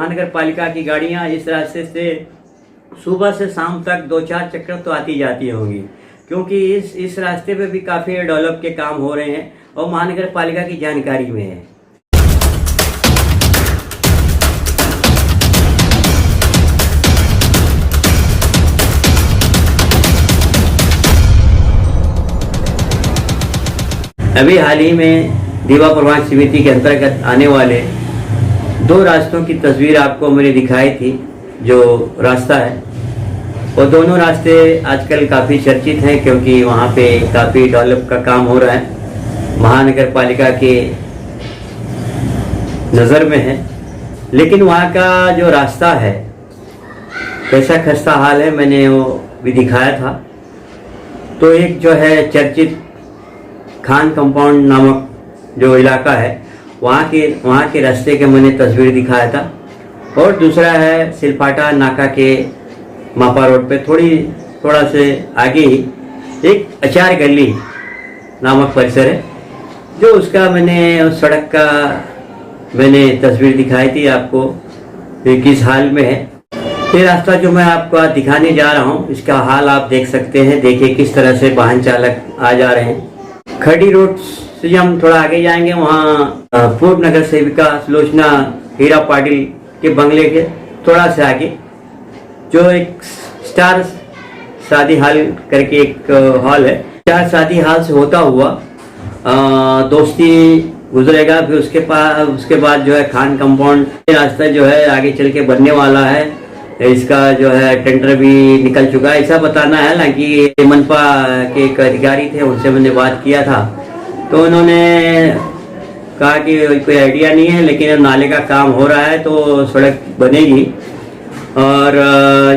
महानगर पालिका की गाड़ियां इस रास्ते से सुबह से शाम तक 2-4 चक्कर तो आती जाती होंगी, क्योंकि इस रास्ते पे भी काफ़ी डेवलप के काम हो रहे हैं और महानगर पालिका की जानकारी में है। अभी हाल ही में दीवा प्रवाह समिति के अंतर्गत आने वाले 2 रास्तों की तस्वीर आपको मैंने दिखाई थी। जो रास्ता है वो दोनों रास्ते आजकल काफ़ी चर्चित हैं, क्योंकि वहाँ पे काफ़ी डेवलप का काम हो रहा है, महानगर पालिका के नज़र में है। लेकिन वहाँ का जो रास्ता है कैसा खस्ता हाल है, मैंने वो भी दिखाया था। तो एक जो है चर्चित खान कंपाउंड नामक जो इलाका है वहाँ के रास्ते के मैंने तस्वीर दिखाया था, और दूसरा है सिलपाटा नाका के मापा रोड पे थोड़ा से आगे ही एक अचार गली नामक परिसर है, जो उसका मैंने उस सड़क का मैंने तस्वीर दिखाई थी आपको किस हाल में है। ये रास्ता जो मैं आपको आज दिखाने जा रहा हूँ, इसका हाल आप देख सकते हैं। देखिए किस तरह से वाहन चालक आ जा रहे हैं। खड़ी रोड से हम थोड़ा आगे जाएंगे, वहाँ पूर्व नगर सेविका सुलोचना हीरा पाटिल के बंगले के थोड़ा से आगे जो एक स्टार शादी हॉल करके एक हॉल है, स्टार शादी हॉल से होता हुआ दोस्ती गुजरेगा। फिर उसके बाद जो है खान कंपाउंड रास्ता जो है आगे चल के बनने वाला है। इसका जो है टेंडर भी निकल चुका है, ऐसा बताना है। हालांकि मनपा के एक अधिकारी थे, उनसे मैंने बात किया था, तो उन्होंने कहा कि कोई आइडिया नहीं है, लेकिन नाले का काम हो रहा है तो सड़क बनेगी। और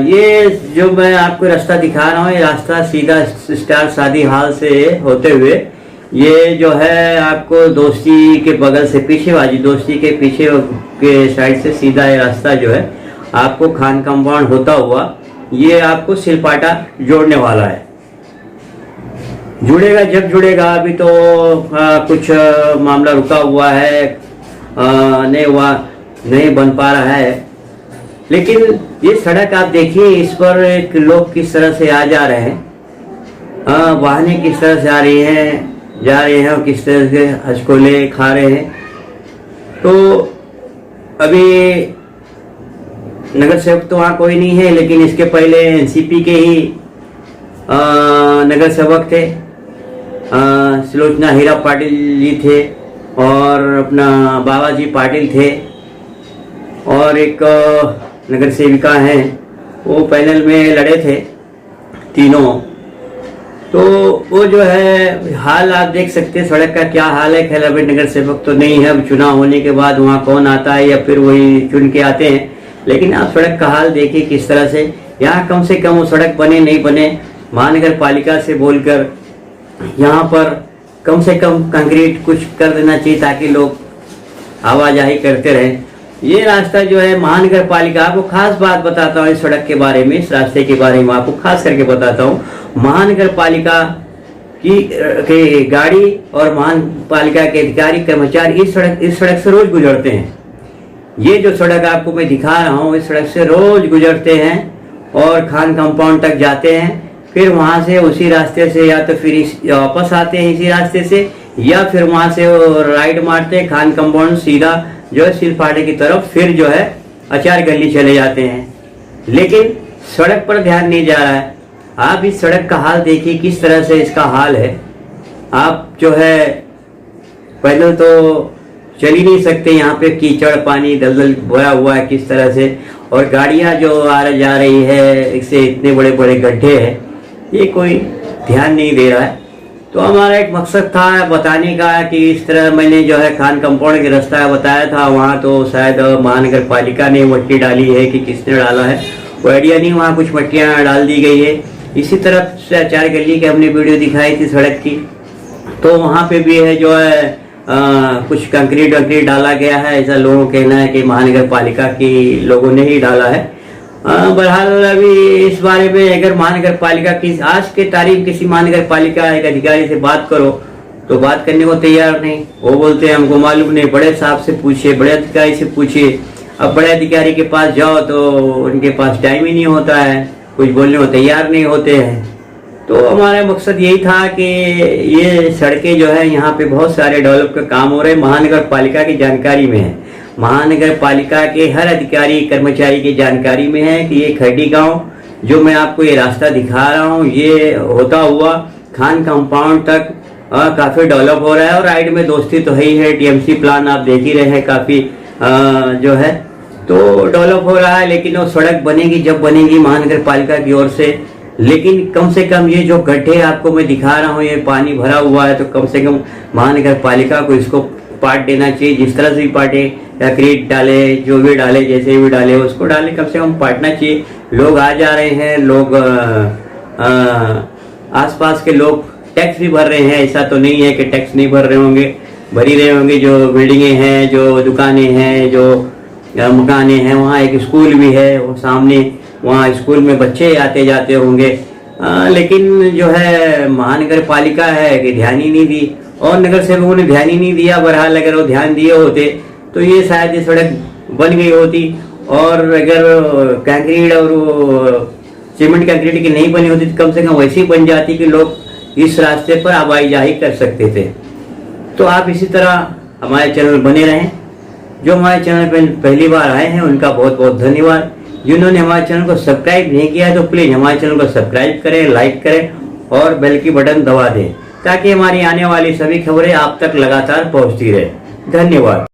ये जो मैं आपको रास्ता दिखा रहा हूँ, ये रास्ता सीधा स्टार शादी हॉल से होते हुए ये जो है आपको दोस्ती के बगल से पीछे बाजी दोस्ती के पीछे के साइड से सीधा ये रास्ता जो है आपको खान कंपाउंड होता हुआ ये आपको सिलपाटा जोड़ने वाला है। जुड़ेगा जब जुड़ेगा, अभी तो कुछ मामला रुका हुआ है, नहीं बन पा रहा है। लेकिन ये सड़क आप देखिए, इस पर एक लोग किस तरह से आ जा रहे हैं, वाहनें किस तरह से आ रही हैं जा रहे हैं और किस तरह से हचकोले खा रहे हैं। तो अभी नगर सेवक तो वहाँ कोई नहीं है, लेकिन इसके पहले एनसीपी के ही नगर सेवक थे, सुलोचना हीरा पाटिल जी थे और अपना बाबाजी पाटिल थे, और एक नगर सेविका हैं, वो पैनल में लड़े थे तीनों। तो वो जो है हाल आप देख सकते हैं सड़क का क्या हाल है। खैर अभी नगर सेवक तो नहीं है, अब चुनाव होने के बाद वहाँ कौन आता है या फिर वही चुन के आते हैं। लेकिन आप सड़क का हाल देखिए किस तरह से, यहाँ कम से कम वो सड़क बने नहीं बने, महानगर पालिका से बोलकर यहाँ पर कम से कम कंक्रीट कुछ कर देना चाहिए, ताकि लोग आवाजाही करते रहें। ये रास्ता जो है महानगर पालिका, आपको खास बात बताता हूँ इस सड़क के बारे में, इस रास्ते के बारे में आपको खास करके बताता हूँ। महानगर पालिका की गाड़ी और महानगर पालिका के अधिकारी कर्मचारी इस सड़क से रोज गुजरते हैं। ये जो सड़क आपको मैं दिखा रहा हूँ, इस सड़क से रोज गुजरते हैं और खान कंपाउंड तक जाते हैं। फिर वहाँ से उसी रास्ते से या तो फिर वापस आते हैं इसी रास्ते से, या फिर वहाँ से राइट मारते हैं खान कंपाउंड सीधा जो है सिलपाटे की तरफ, फिर जो है अचार गली चले जाते हैं। लेकिन सड़क पर ध्यान नहीं जा रहा है। आप इस सड़क का हाल देखिए किस तरह से इसका हाल है। आप जो है पैदल तो चल ही नहीं सकते, यहाँ पे कीचड़ पानी दलदल भरा हुआ है किस तरह से, और गाड़ियाँ जो आ जा रही है, इससे इतने बड़े बड़े गड्ढे हैं, ये कोई ध्यान नहीं दे रहा है। तो हमारा एक मकसद था बताने का कि इस तरह मैंने जो है खान कंपाउंड के रास्ता बताया था, वहाँ तो शायद महानगर पालिका ने मट्टी डाली है कि किसने डाला है वो आइडिया नहीं, वहाँ कुछ मट्टियाँ डाल दी गई है। इसी तरफ से अचार गली की हमने वीडियो दिखाई थी सड़क की, तो वहाँ पे भी है जो है कुछ कंक्रीट वक्रीट डाला गया है, ऐसा लोगों का कहना है कि महानगर पालिका की लोगों ने ही डाला है। बहरहाल अभी इस बारे में अगर महानगर पालिका की आज के तारीख किसी महानगर पालिका एक अधिकारी से बात करो तो बात करने को तैयार नहीं। वो बोलते हैं हमको मालूम नहीं, बड़े साहब से पूछिए, बड़े अधिकारी से पूछिए। अब बड़े अधिकारी के पास जाओ तो उनके पास टाइम ही नहीं होता है, कुछ बोलने को तैयार नहीं होते हैं। तो हमारा मकसद यही था कि ये सड़कें जो है यहाँ पे बहुत सारे डेवलप का काम हो रहे हैं, महानगर पालिका की जानकारी में है, महानगर पालिका के हर अधिकारी कर्मचारी की जानकारी में है कि ये खैडी गांव जो मैं आपको ये रास्ता दिखा रहा हूँ, ये होता हुआ खान कंपाउंड तक काफ़ी डेवलप हो रहा है। और राइट में दोस्ती तो है ही है, टीएमसी प्लान आप देख ही रहे हैं, काफ़ी जो है तो डेवलप हो रहा है। लेकिन वो सड़क बनेगी जब बनेगी महानगर पालिका की ओर से, लेकिन कम से कम ये जो गड्ढे आपको मैं दिखा रहा हूँ, ये पानी भरा हुआ है, तो कम से कम महानगर पालिका को इसको पार्ट देना चाहिए। जिस तरह से भी पार्टे या क्रीट डाले, जो भी डाले, जैसे भी डाले उसको डाले, कम से कम पाटना चाहिए। लोग आ जा रहे हैं, लोग आसपास के लोग टैक्स भी भर रहे हैं, ऐसा तो नहीं है कि टैक्स नहीं भर रहे होंगे, भर ही रहे होंगे। जो बिल्डिंगें हैं, जो दुकानें हैं, जो मकाने हैं, वहाँ एक स्कूल भी है, वो सामने वहाँ स्कूल में बच्चे आते जाते होंगे। लेकिन जो है महानगर पालिका है कि ध्यान ही नहीं दी, और नगर सेवकों ने ध्यान ही नहीं दिया। बहरहाल अगर वो ध्यान दिए होते तो ये शायद ये सड़क बन गई होती, और अगर कंक्रीट और सीमेंट कंक्रीट की नहीं बनी होती तो कम से कम वैसी बन जाती कि लोग इस रास्ते पर आवाजाही जाही कर सकते थे। तो आप इसी तरह हमारे चैनल में बने रहें। जो हमारे चैनल पर पहली बार आए हैं उनका बहुत बहुत धन्यवाद। जिन्होंने हमारे चैनल को सब्सक्राइब नहीं किया है तो प्लीज़ हमारे चैनल को सब्सक्राइब करें, लाइक करें और बेल की बटन दबा दें, ताकि हमारी आने वाली सभी खबरें आप तक लगातार पहुंचती रहे। धन्यवाद।